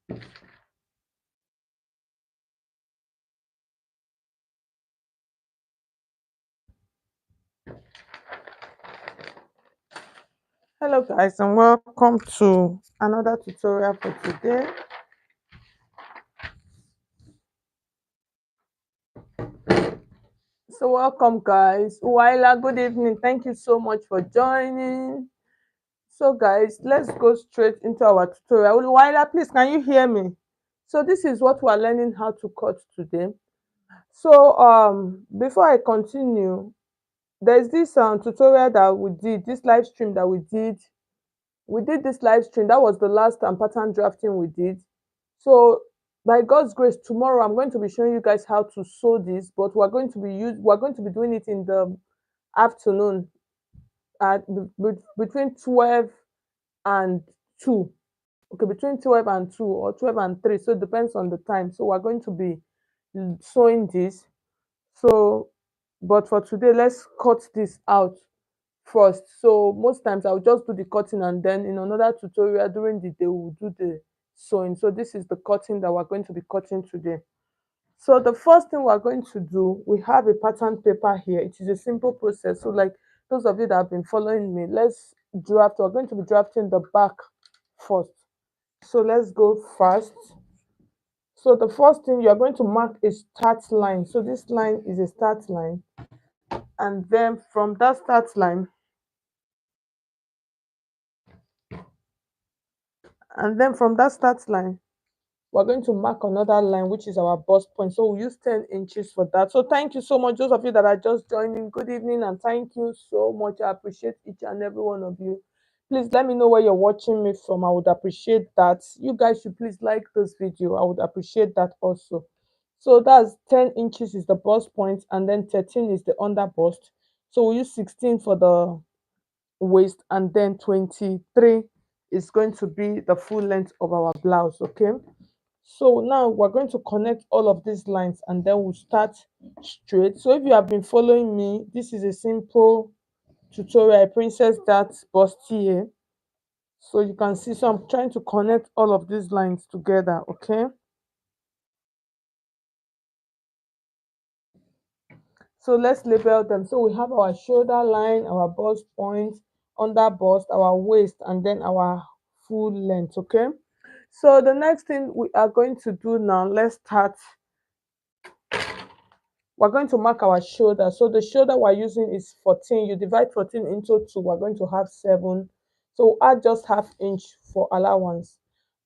Hello guys, and welcome to another tutorial for today. So welcome guys. Waila, good evening. Thank you so much for joining. So guys, let's go straight into our tutorial. Waila, please, can you hear me? So this is what we're learning how to cut today. So before I continue, there's this tutorial that we did, this live stream that we did. We did this live stream. That was the last pattern drafting we did. So by God's grace, tomorrow I'm going to be showing you guys how to sew this, but we're going to be doing it in the afternoon at between 12 and 2. Okay, between 12 and 2 or 12 and 3. So it depends on the time. So we're going to be sewing this. So but for today, let's cut this out first. So most times I'll just do the cutting, and then in another tutorial during the day we'll do the sewing. So this is the cutting that we're going to be cutting today. So the first thing we're going to do, we have a pattern paper here. It is a simple process. So like those of you that have been following me, let's draft. We're going to be drafting the back first. So let's go fast. So the first thing, you're going to mark a start line. So this line is a start line, and then from that start line, we're going to mark another line, which is our bust point. So we'll use 10 inches for that. So thank you so much, those of you that are just joining. Good evening, and thank you so much. I appreciate each and every one of you. Please let me know where you're watching me from. I would appreciate that. You guys should please like this video. I would appreciate that also. So that's 10 inches is the bust point, and then 13 is the under bust. So we use 16 for the waist, and then 23 is going to be the full length of our blouse. Okay, so now we're going to connect all of these lines, and then we'll start straight. So if you have been following me, this is a simple tutorial, Princess Dart Bustier. So you can see, so I'm trying to connect all of these lines together. Okay, so let's label them. So we have our shoulder line, our bust point, under bust, our waist, and then our full length. Okay, so the next thing we are going to do now, let's start. We're going to mark our shoulder. So the shoulder we're using is 14. You divide 14 into 2, we're going to have 7. So add just half inch for allowance,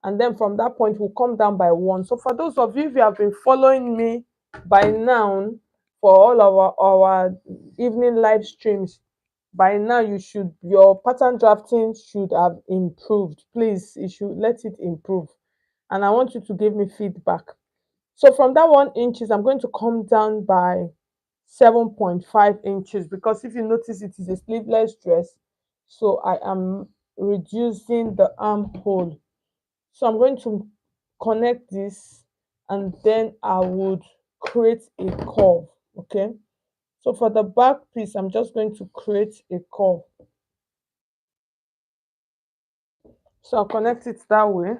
and then from that point we'll come down by 1. So for those of you, if you have been following me by now for all our evening live streams, by now your pattern drafting should have improved. Please, you should let it improve, and I want you to give me feedback. So from that 1 inches, I'm going to come down by 7.5 inches, because if you notice, it is a sleeveless dress. So I am reducing the armhole. So I'm going to connect this, and then I would create a curve. Okay. So for the back piece, I'm just going to create a curve. So I'll connect it that way.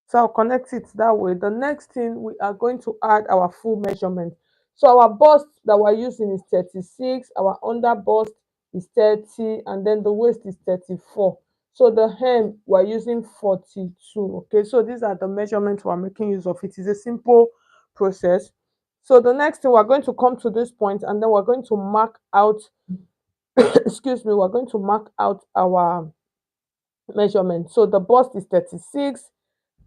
So I'll connect it that way. The next thing, we are going to add our full measurement. So our bust that we're using is 36, our under bust is 30, and then the waist is 34. So the hem we're using 42. Okay, so these are the measurements we're making use of. It is a simple process. So the next thing, we're going to come to this point, and then we're going to mark out excuse me, we're going to mark out our measurement. So the bust is 36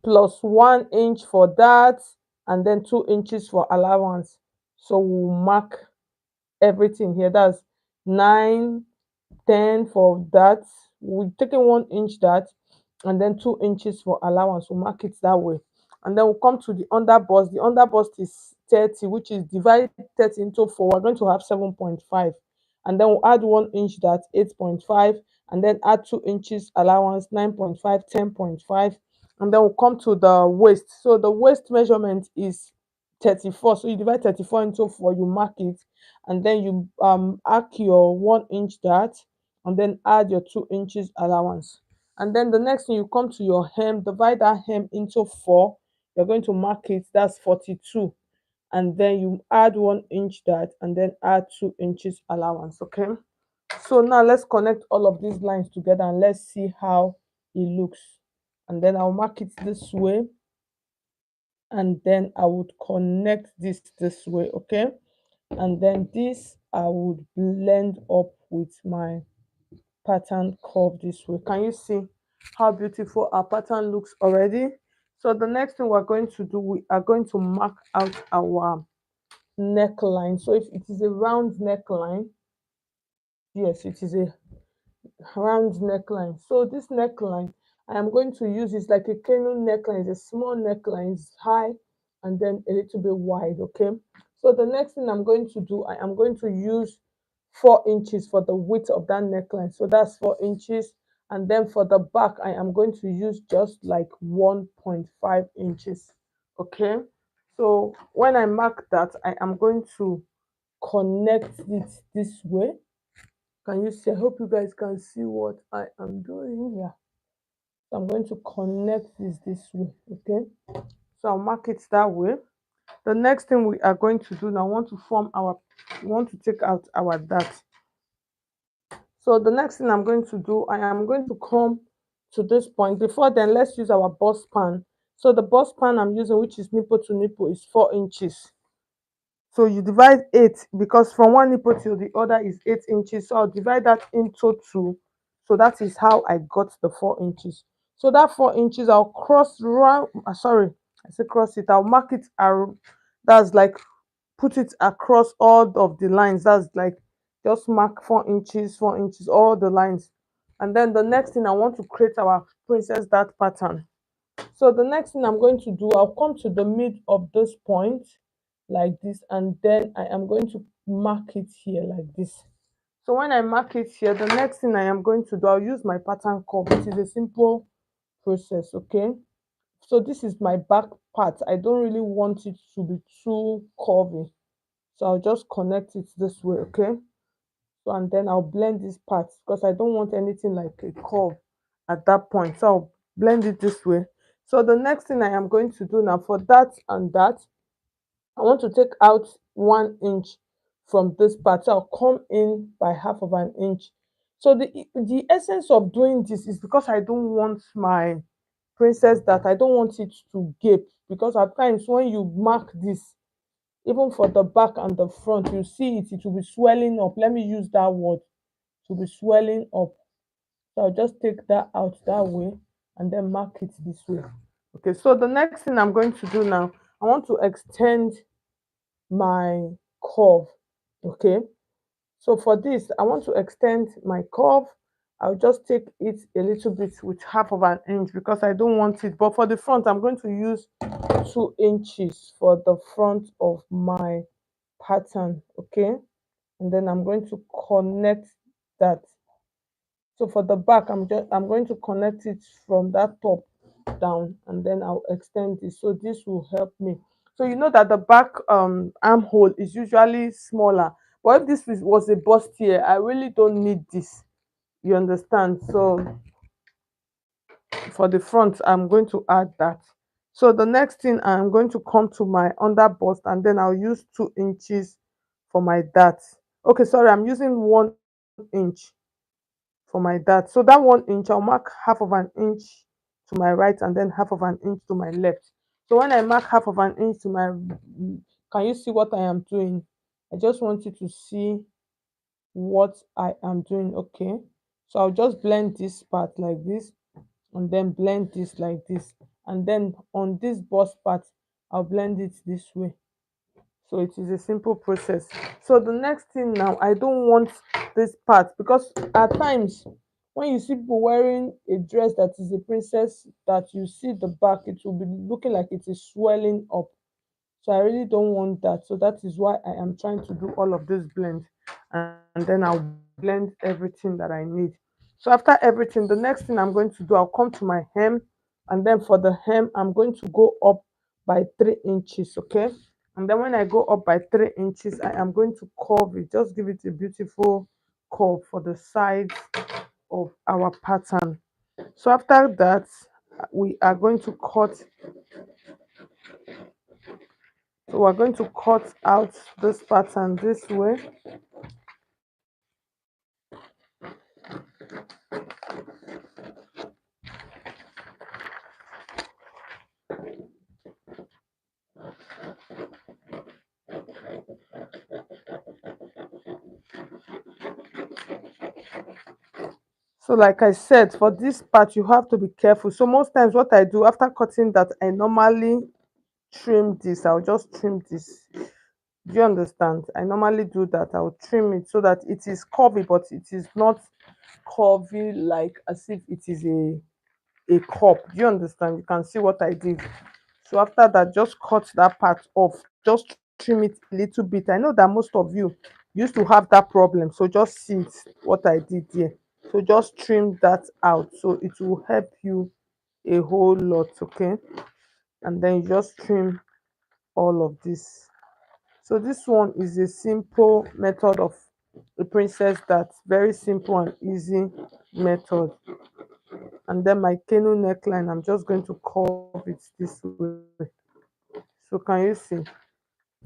plus 1 inch for that, and then 2 inches for allowance. So we'll mark everything here. That's 9, 10 for that. We're taking 1 inch that, and then 2 inches for allowance. We'll mark it that way. And then we'll come to the under bust. The under bust is 30, which is divided 30 into 4. We're going to have 7.5. And then we'll add 1 inch that, 8.5, and then add 2 inches allowance, 9.5, 10.5. And then we'll come to the waist. So the waist measurement is 34. So you divide 34 into 4, you mark it, and then you arc your 1 inch that, and then add your 2 inches allowance. And then the next thing, you come to your hem, divide that hem into four. You're going to mark it, that's 42. And then you add 1 inch that, and then add 2 inches allowance. Okay, so now let's connect all of these lines together and let's see how it looks. And then I'll mark it this way, and then I would connect this way. Okay, and then this I would blend up with my pattern curve this way. Can you see how beautiful our pattern looks already? So the next thing we're going to do, we are going to mark out our neckline. So if it is a round neckline, yes, it is a round neckline. So this neckline, I am going to use, it's like a canoe neckline. It's a small neckline, it's high and then a little bit wide. Okay, so the next thing I'm going to do, I am going to use 4 inches for the width of that neckline. So that's 4 inches. And then for the back, I am going to use just like 1.5 inches. Okay, so when I mark that, I am going to connect it this way. Can you see? I hope you guys can see what I am doing here. So I'm going to connect this way. Okay, so I'll mark it that way. The next thing we are going to do now, we want to take out our dart. So the next thing I'm going to do, I am going to come to this point. Before then, let's use our bust pan. So the bust pan I'm using, which is nipple to nipple, is 4 inches. So you divide 8, because from one nipple till the other is 8 inches. So I'll divide that into 2. So that is how I got the 4 inches. So that 4 inches, I'll cross round. Sorry, I say cross it. I'll mark it. That's like put it across all of the lines. That's like just mark 4 inches, 4 inches, all the lines. And then the next thing, I want to create our princess dart pattern. So the next thing I'm going to do, I'll come to the mid of this point like this, and then I am going to mark it here like this. So when I mark it here, the next thing I am going to do, I'll use my pattern curve. It is a simple process. Okay, so this is my back part. I don't really want it to be too curvy, so I'll just connect it this way. Okay, so and then I'll blend this part because I don't want anything like a curve at that point, so I'll blend it this way. So the next thing I am going to do now, for that and that, I want to take out 1 inch from this part. So I'll come in by half of an inch. So the essence of doing this is because I don't want my princess dart, I don't want it to gape, because at times when you mark this, even for the back and the front, you see it will be swelling up. Let me use that word, to be swelling up. So I'll just take that out that way and then mark it this way. Okay, so the next thing I'm going to do now, I want to extend my curve. Okay, so for this, I want to extend my curve. I'll just take it a little bit with half of an inch because I don't want it. But for the front, I'm going to use 2 inches for the front of my pattern. Okay, and then I'm going to connect that. So for the back, I'm going to connect it from that top down, and then I'll extend this. So this will help me. So you know that the back armhole is usually smaller, but if was a bust here, I really don't need this. You understand? So for the front, I'm going to add that. So the next thing, I'm going to come to my under bust, and then I'll use 2 inches for my dart. Okay, sorry, I'm using 1 inch for my dart. So that 1 inch, I'll mark half of an inch to my right and then half of an inch to my left. So when I mark half of an inch to my, can you see what I am doing? I just want you to see what I am doing. Okay, so I'll just blend this part like this, and then blend this like this, and then on this bust part, I'll blend it this way. So it is a simple process. So the next thing now, I don't want this part, because at times when you see people wearing a dress that is a princess, that you see the back, it will be looking like it is swelling up. So I really don't want that. So that is why I am trying to do all of this blend, and then I'll blend everything that I need. So after everything, the next thing I'm going to do, I'll come to my hem, and then for the hem, I'm going to go up by 3 inches. Okay, and then when I go up by 3 inches, I am going to curve it, just give it a beautiful curve for the sides of our pattern. So after that, we are going to cut. So we're going to cut out this pattern this way. So like I said, for this part you have to be careful. So most times what I do after cutting that, I normally trim this. I'll just trim this. Do you understand? I normally do that. I'll trim it so that it is curvy, but it is not curvy like as if it is a cup. Do you understand? You can see what I did. So after that, just cut that part off. Just trim it a little bit. I know that most of you used to have that problem. So just see it, what I did here. So just trim that out. So it will help you a whole lot, okay? And then you just trim all of this. So this one is a simple method of the princess, that's very simple and easy method. And then my canoe neckline, I'm just going to curve it this way. So can you see?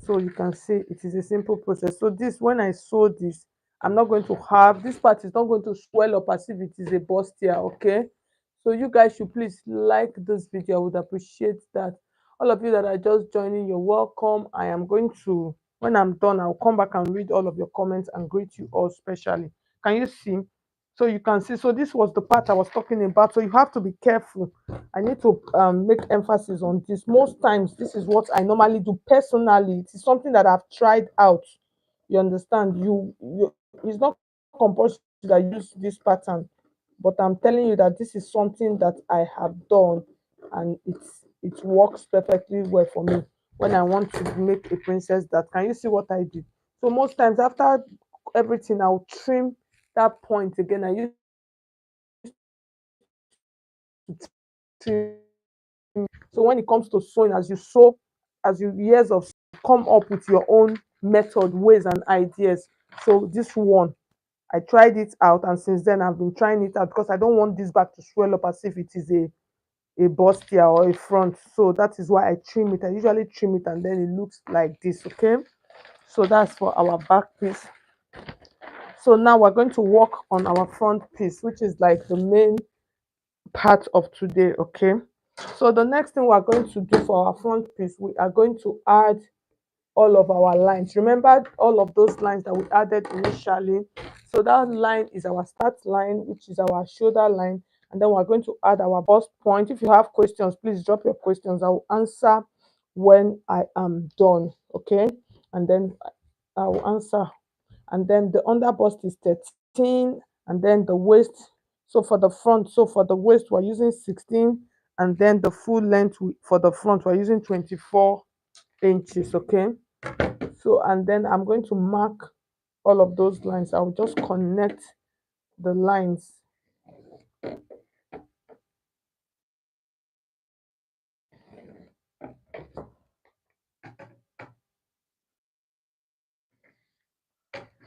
So you can see it is a simple process. So this, when I sew this, I'm not going to have this part, is not going to swell up as if it is a bust here, okay? So you guys should please like this video. I would appreciate that. All of you that are just joining, you're welcome. I am going to, when I'm done, I'll come back and read all of your comments and greet you all specially. Can you see? So you can see, so this was the part I was talking about. So you have to be careful. I need to make emphasis on this. Most times this is what I normally do personally. It is something that I've tried out. You understand? You It's not compulsory that you use this pattern, but I'm telling you that this is something that I have done, and it works perfectly well for me when I want to make a princess. That can you see what I did? So most times after everything, I'll trim that point again. I used to trim. So when it comes to sewing, as you sew, as you years of come up with your own method, ways, and ideas. So this one, I tried it out, and since then I've been trying it out because I don't want this back to swell up as if it is a bust here or a front. So that is why I trim it. I usually trim it and then it looks like this, okay? So that's for our back piece. So now we're going to work on our front piece, which is like the main part of today, okay? So the next thing we're going to do for our front piece, we are going to add all of our lines. Remember all of those lines that we added initially? So that line is our start line, which is our shoulder line, and then we're going to add our bust point. If you have questions, please drop your questions. I will answer when I am done, okay? And then I will answer. And then the under bust is 13, and then the waist. So for the front, so for the waist we're using 16, and then the full length for the front we're using 24 inches, okay? So and then I'm going to mark all of those lines. I'll just connect the lines.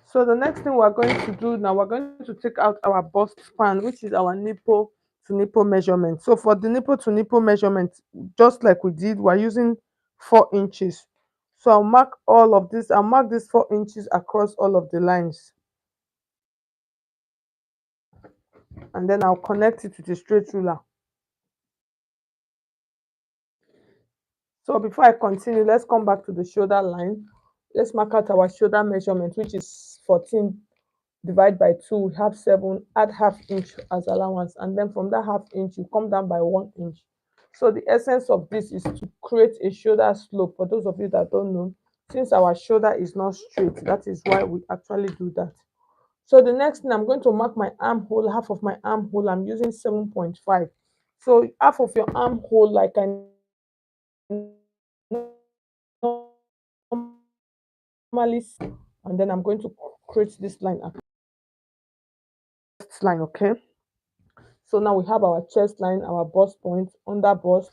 So the next thing we're going to do now, we're going to take out our bust span, which is our nipple to nipple measurement. So for the nipple to nipple measurement, just like we did, we're using 4 inches. So I'll mark all of this. I'll mark this 4 inches across all of the lines, and then I'll connect it with a straight ruler. So before I continue, let's come back to the shoulder line. Let's mark out our shoulder measurement, which is 14. Divide by 2, we have 7. Add half inch as allowance, and then from that half inch you come down by 1 inch. So the essence of this is to create a shoulder slope. For those of you that don't know, since our shoulder is not straight, that is why we actually do that. So the next thing, I'm going to mark my armhole. Half of my armhole, I'm using 7.5. So half of your armhole, like I normally see, and then I'm going to create this line, line, okay? So now we have our chest line, our bust point, under bust,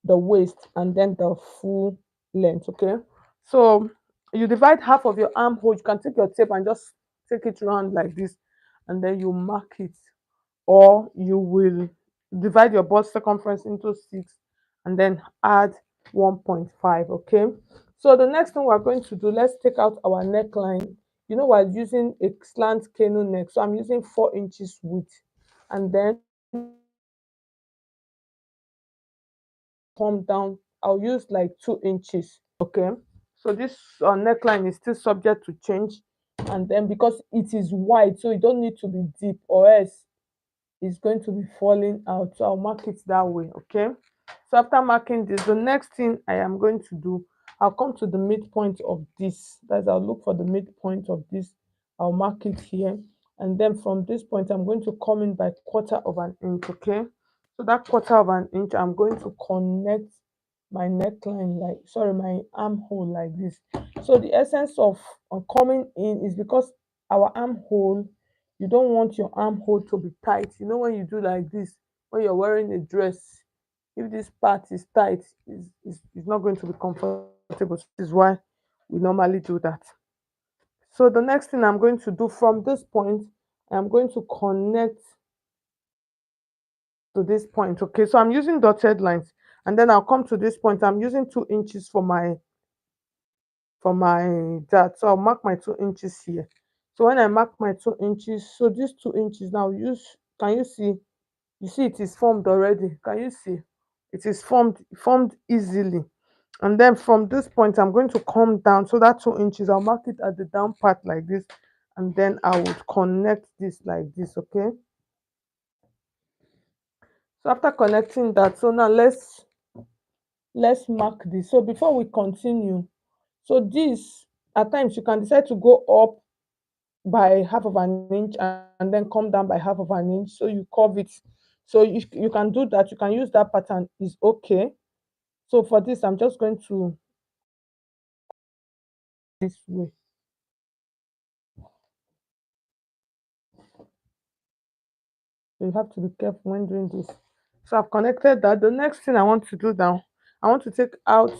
the waist, and then the full length, okay? So you divide half of your armhole. You can take your tape and just take it around like this, and then you mark it, or you will divide your bust circumference into 6 and then add 1.5. Okay, so the next thing we're going to do, let's take out our neckline. You know, we're using a slant canoe neck, so I'm using 4 inches width, and then come down, I'll use like 2 inches. Okay, so this neckline is still subject to change, and then because it is wide, so you don't need to be deep, or else it's going to be falling out. So I'll mark it that way. Okay, so after marking this, the next thing I am going to do, I'll come to the midpoint of this. That's, I'll look for the midpoint of this, I'll mark it here, and then from this point I'm going to come in by 1/4 of an inch. Okay, so that 1/4 of an inch, I'm going to connect my neckline, like, sorry, my armhole, like this. So the essence of coming in is because our armhole, you don't want your armhole to be tight. You know, when you do like this, when you're wearing a dress, if this part is tight, it's not going to be comfortable. So this is why we normally do that. So the next thing I'm going to do, from this point, I'm going to connect to this point. Okay, so I'm using dotted lines, and then I'll come to this point. I'm using 2 inches for my dart, so I'll mark my 2 inches here. So when I mark my 2 inches, so these 2 inches now, use, can you see? You see it is formed already. Can you see? It is formed easily. And then from this point, I'm going to come down. So that 2 inches, I'll mark it at the down part like this. And then I would connect this like this. Okay. So after connecting that, so now let's mark this. So before we continue, so this, at times you can decide to go up by 1/2 of an inch and then come down by 1/2 of an inch. So you curve it. So you can do that. You can use that pattern. Is okay. So for this, I'm just going to this way. So you have to be careful when doing this. So I've connected that. The next thing I want to do now, I want to take out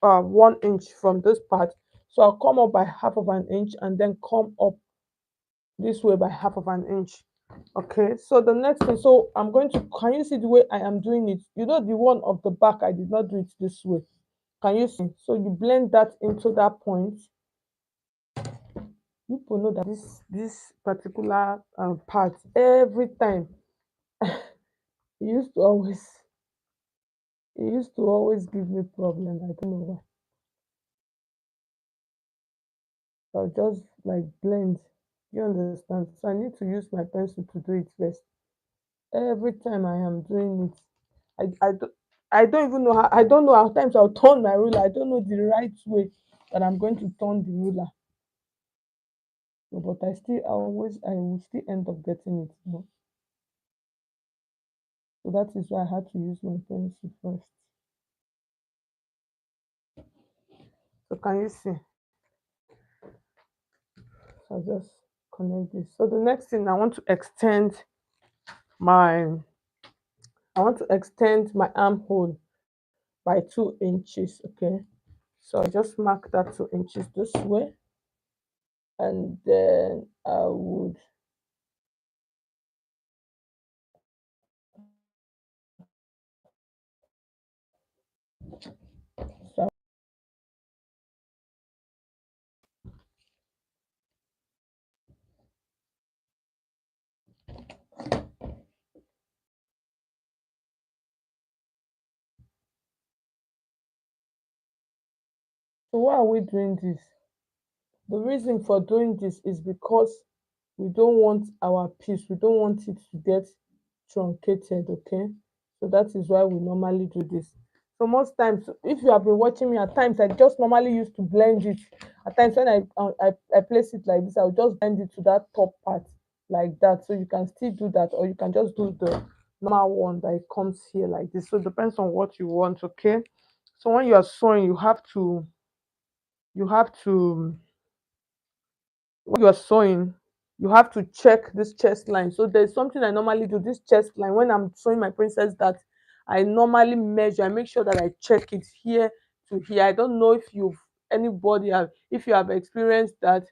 1 inch from this part. So I'll come up by 1/2 of an inch and then come up this way by 1/2 of an inch. Okay, so the next thing, so I'm going to, can you see the way I am doing it? You know, the one of the back, I did not do it this way. Can you see? So you blend that into that point. People know that this particular part, every time, it used to always it used to always give me problem. I don't know why. I'll just like blend. You understand? So I need to use my pencil to do it first. Every time I am doing it, I don't even know how. I don't know how times I'll turn my ruler. I don't know the right way that I'm going to turn the ruler. So, but I will still end up getting it. So that is why I had to use my pencil first. So can you see? So I'll just connect this. So the next thing, my I want to extend my armhole by 2 inches. Okay. So I just mark that 2 inches this way, and then I would, so why are we doing this? The reason for doing this is because we don't want our piece, we don't want it to get truncated. Okay, so that is why we normally do this. So most times, if you have been watching me, at times I just normally used to blend it. At times when I place it like this, I'll just blend it to that top part like that. So you can still do that, or you can just do the normal one that it comes here like this. So it depends on what you want. Okay, so when you are sewing, you have to when you are sewing, you have to check this chest line. So there's something I normally do. This chest line, when I'm sewing my princess, that I normally measure. I make sure that I check it here to here. I don't know if if you have experienced that.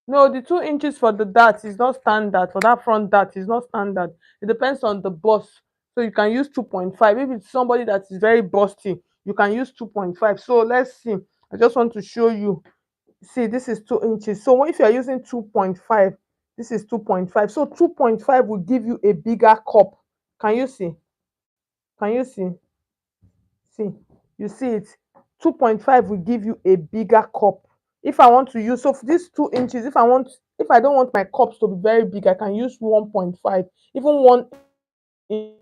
No, the 2 inches for the dart is not standard. For that front dart is not standard. It depends on the bust. So you can use 2.5. If it's somebody that is very busty, you can use 2.5. So let's see. I just want to show you. See, this is 2 inches. So if you are using 2.5, this is 2.5. So 2.5 will give you a bigger cup. Can you see? Can you see? See, you see it. 2.5 will give you a bigger cup. If I want to use, so for this 2 inches, if I don't want my cups to be very big, I can use 1.5. Even 1 inch.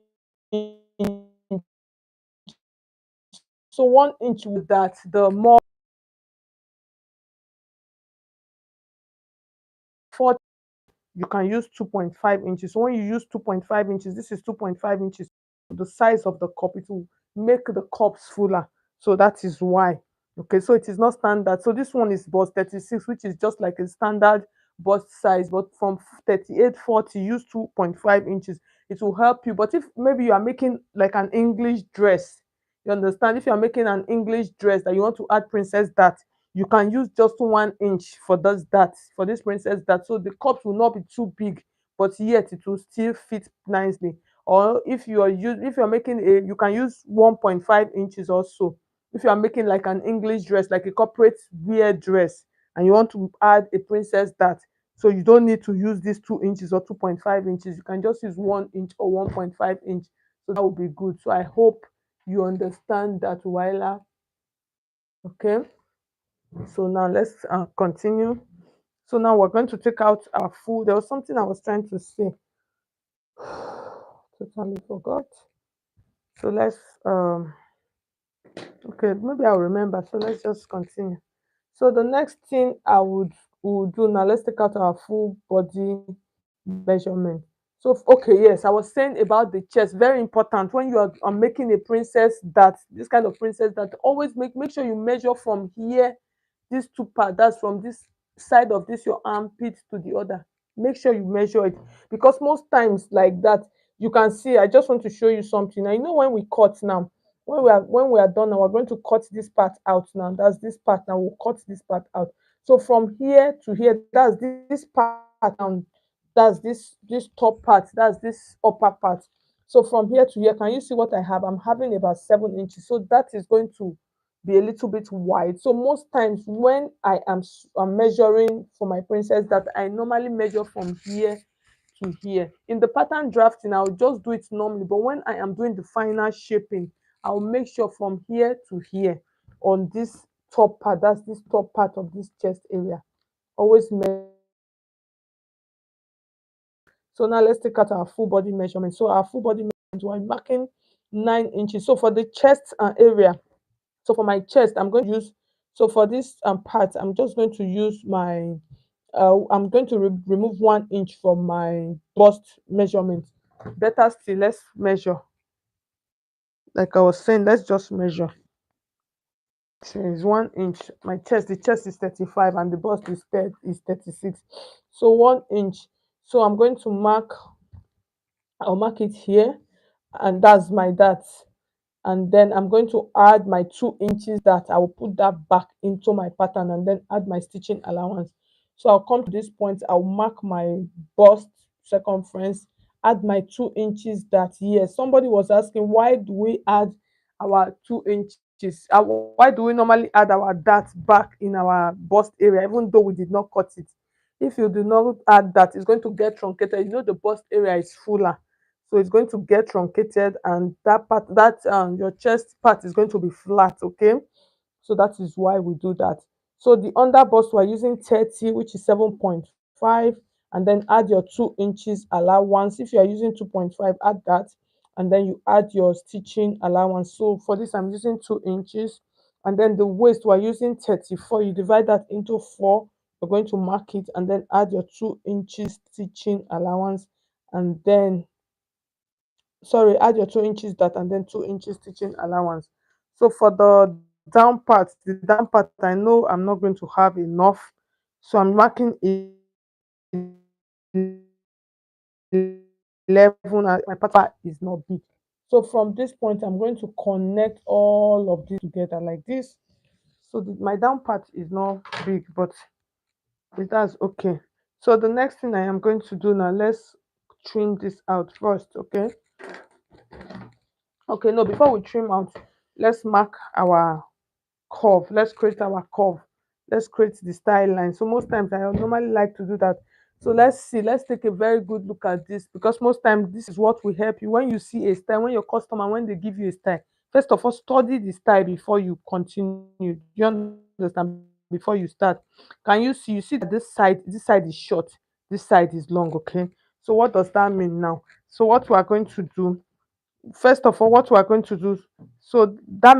So 1 inch with that, the more 4, you can use 2.5 inches. So when you use 2.5 inches, this is 2.5 inches. The size of the cup, it will make the cups fuller. So that is why. Okay, so it is not standard. So this one is bust 36, which is just like a standard bust size, but from 38, 40, use 2.5 inches. It will help you. But if maybe you are making like an English dress, you understand? If you are making an English dress that you want to add princess dart, you can use just 1 inch for this princess dart, so the cups will not be too big, but yet it will still fit nicely. Or if you're making a, you can use 1.5 inches also. If you are making like an English dress, like a corporate wear dress, and you want to add a princess dart, so you don't need to use these 2 inches or 2.5 inches. You can just use 1 inch or 1.5 inch. So that will be good. So I hope you understand that, Wyla. Okay. So now let's continue. So now we're going to take out our food. There was something I was trying to say. Totally forgot. So let's okay, maybe I'll remember. So let's just continue. So the next thing I would do now, let's take out our full body measurement. So okay, yes, I was saying about the chest. Very important when you are making a princess that this kind of princess that always make sure you measure from here, these two parts, that's from this side of this your armpit to the other. Make sure you measure it, because most times like that, you can see. I just want to show you something. Now you know when we cut now, when we are done now, we're going to cut this part out now. That's this part now. We'll cut this part out. So from here to here, that's this part, and that's this top part, that's this upper part. So from here to here, can you see what I have? I'm having about 7 inches. So that is going to be a little bit wide. So most times when I'm measuring for my princess, that I normally measure from here to here. In the pattern drafting, I'll just do it normally, but when I am doing the final shaping, I'll make sure from here to here on this top part, that's this top part of this chest area. Always measure. So now let's take out our full body measurement. So our full body measurement, we're marking 9 inches. So for the chest area, so for my chest, I'm going to use, so for this part, I'm just going to use my, I'm going to remove 1 inch from my bust measurement. Better still, let's measure. Like I was saying, let's just measure. So it's 1 inch. My chest, the chest is 35 and the bust is 36. So 1 inch. So I'm going to I'll mark it here, and that's my that. And then I'm going to add my 2 inches that I will put that back into my pattern, and then add my stitching allowance. So I'll come to this point, I'll mark my bust circumference, add my 2 inches that. Yes, somebody was asking, why do we add our 2 inches? Why do we normally add our dart back in our bust area, even though we did not cut it? If you do not add that, it's going to get truncated. You know, the bust area is fuller, so it's going to get truncated, and that part, that your chest part is going to be flat. Okay, so that is why we do that. So the under bust, we're using 30, which is 7.5, and then add your 2 inches allowance. If you are using 2.5, add that, and then you add your stitching allowance. So for this, I'm using 2 inches, and then the waist, we're using 34. You divide that into 4. You're going to mark it, and then add your 2 inches stitching allowance, and then, sorry, add your 2 inches that, and then 2 inches stitching allowance. So for the down part, I know I'm not going to have enough, so I'm marking 11, and my pattern is not big. So from this point, I'm going to connect all of this together like this. So my down part is not big, but That's okay. So the next thing I am going to do now, let's trim this out first. Okay. Okay, no, before we trim out, let's mark our curve. Let's create our curve. Let's create the style line. So most times I normally like to do that. So let's see, let's take a very good look at this, because most times this is what will help you when you see a style, when your customer, when they give you a style. First of all, study the style before you continue. Do you understand? Before you start, can you see? You see that this side is short, this side is long. Okay. So what does that mean now? So what we are going to do, first of all, what we are going to do, so that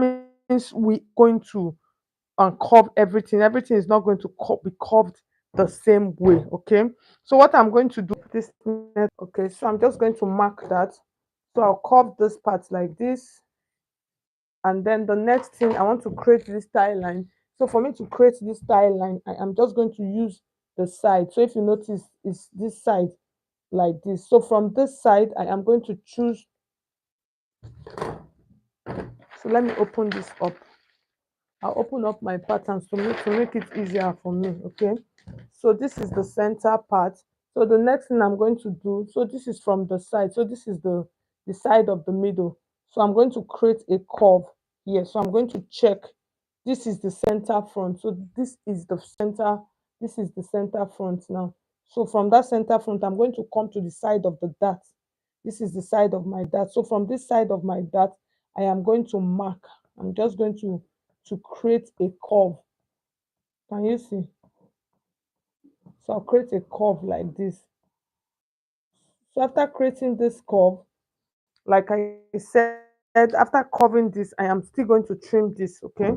means we going to curve everything. Everything is not going to be curved the same way. Okay. So what I'm going to do this next, okay, so I'm just going to mark that. So I'll curve this part like this, and then the next thing, I want to create this style line. So for me to create this style line, I am just going to use the side. So if you notice, it's this side like this. So from this side, I am going to choose. So let me open this up. I'll open up my patterns to make it easier for me. Okay. So this is the center part. So the next thing I'm going to do, so this is from the side. So this is the side of the middle. So I'm going to create a curve here. So I'm going to check. This is the center front. So this is the center. This is the center front now. So from that center front, I'm going to come to the side of the dart. This is the side of my dart. So from this side of my dart, I am going to mark. I'm just going to create a curve. Can you see? So I'll create a curve like this. So after creating this curve, like I said, after curving this, I am still going to trim this. Okay.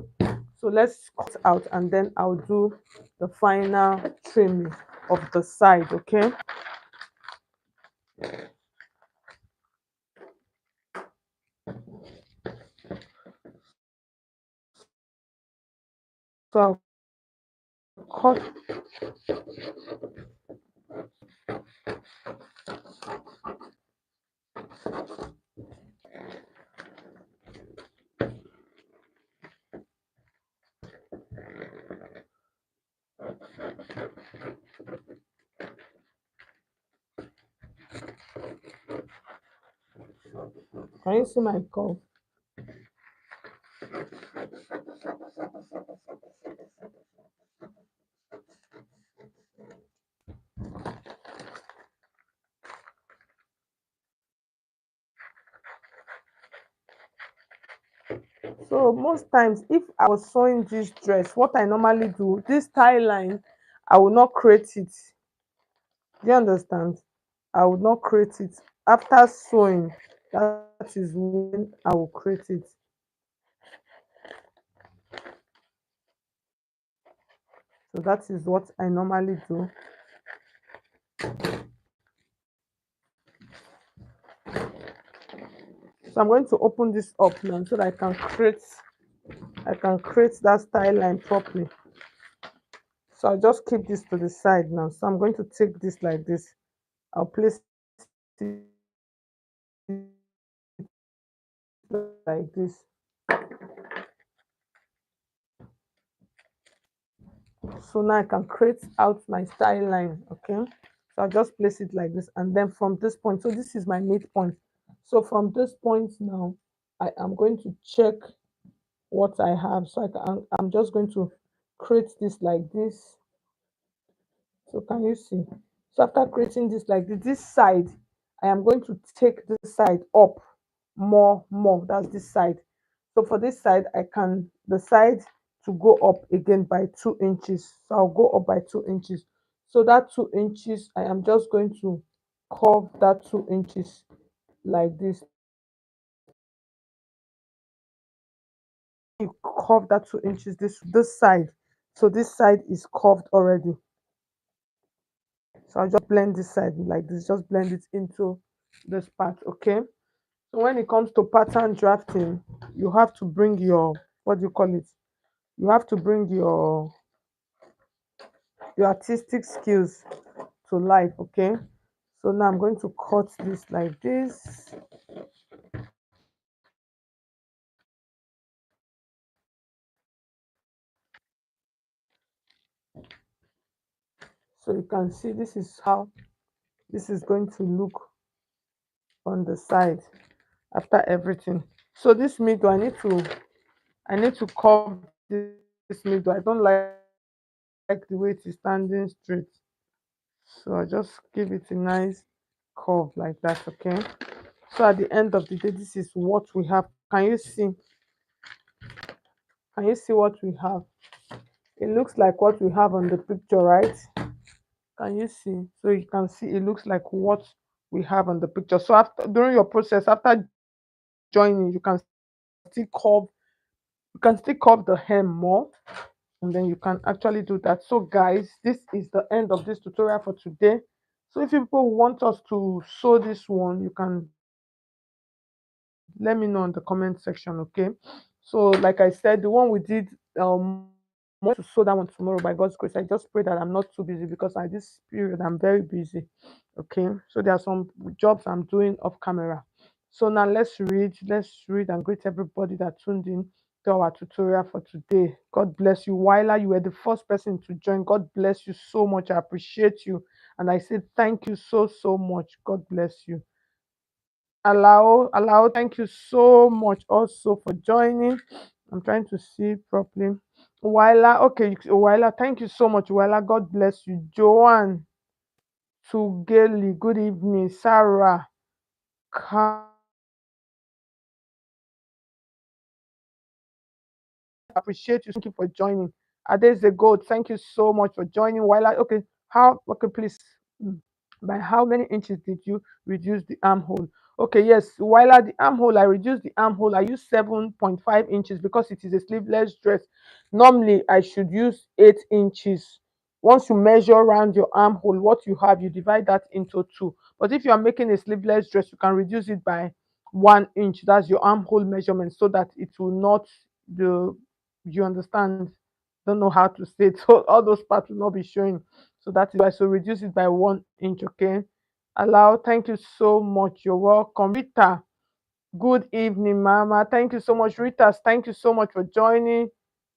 So let's cut out, and then I'll do the final trimming of the side. Okay. So I'll cut. Can you see my curve? So most times, if I was sewing this dress, what I normally do, this tie line, I will not create it. Do you understand? I will not create it after sewing. That is when I will create it. So that is what I normally do. So I'm going to open this up now so that I can create that style line properly. So I'll just keep this to the side now. So I'm going to take this like this. I'll place it like this. So now I can create out my style line. Okay. So I'll just place it like this. And then from this point, so this is my midpoint. So from this point now, I am going to check what I have. So I'm just going to create this like this. So can you see? So after creating this like this side, I am going to take this side up more. That's this side. So for this side, I can decide to go up again by 2 inches. So I'll go up by 2 inches. So that 2 inches, I am just going to curve that 2 inches like this. You curve that 2 inches this side. So this side is curved already. So I'll just blend this side like this, just blend it into this part. Okay. So when it comes to pattern drafting, you have to bring your, what do you call it? You have to bring your artistic skills to life. Okay. So now I'm going to cut this like this. So you can see this is how this is going to look on the side after everything. So this middle, I need to curve this middle. I don't like the way it is standing straight. So I just give it a nice curve like that, okay? So at the end of the day, this is what we have. Can you see what we have? It looks like what we have on the picture, right? Can you see? So you can see it looks like what we have on the picture. So after during your process, after joining, you can still curve the hem more, and then you can actually do that. So guys, this is the end of this tutorial for today. So if people want us to sew this one, you can let me know in the comment section, okay? So like I said, the one we did tomorrow, I'm going to sew that one tomorrow by God's grace. I just pray that I'm not too busy because at this period I'm very busy. Okay. So there are some jobs I'm doing off camera. So now let's read and greet everybody that tuned in to our tutorial for today. God bless you. Wyla, you were the first person to join. God bless you so much. I appreciate you. And I say thank you so much. God bless you. Allow, thank you so much also for joining. I'm trying to see properly. Wyla, okay, Wyla, thank you so much. Wyla, God bless you. Joanne, Tugeli, good evening. Sarah, appreciate you. Thank you for joining. Adeze Gold, thank you so much for joining. While okay, please, mm, by how many inches did you reduce the armhole? Okay, yes, while at the armhole, I reduced the armhole. I used 7.5 inches because it is a sleeveless dress. Normally, I should use 8 inches. Once you measure around your armhole, what you have, you divide that into two. But if you are making a sleeveless dress, you can reduce it by 1 inch. That's your armhole measurement, so that it will not the you understand, don't know how to say it. So all those parts will not be showing. So that is why. So reduce it by 1 inch, okay? Allow, thank you so much. You're welcome. Rita, good evening, Mama. Thank you so much. Rita, thank you so much for joining.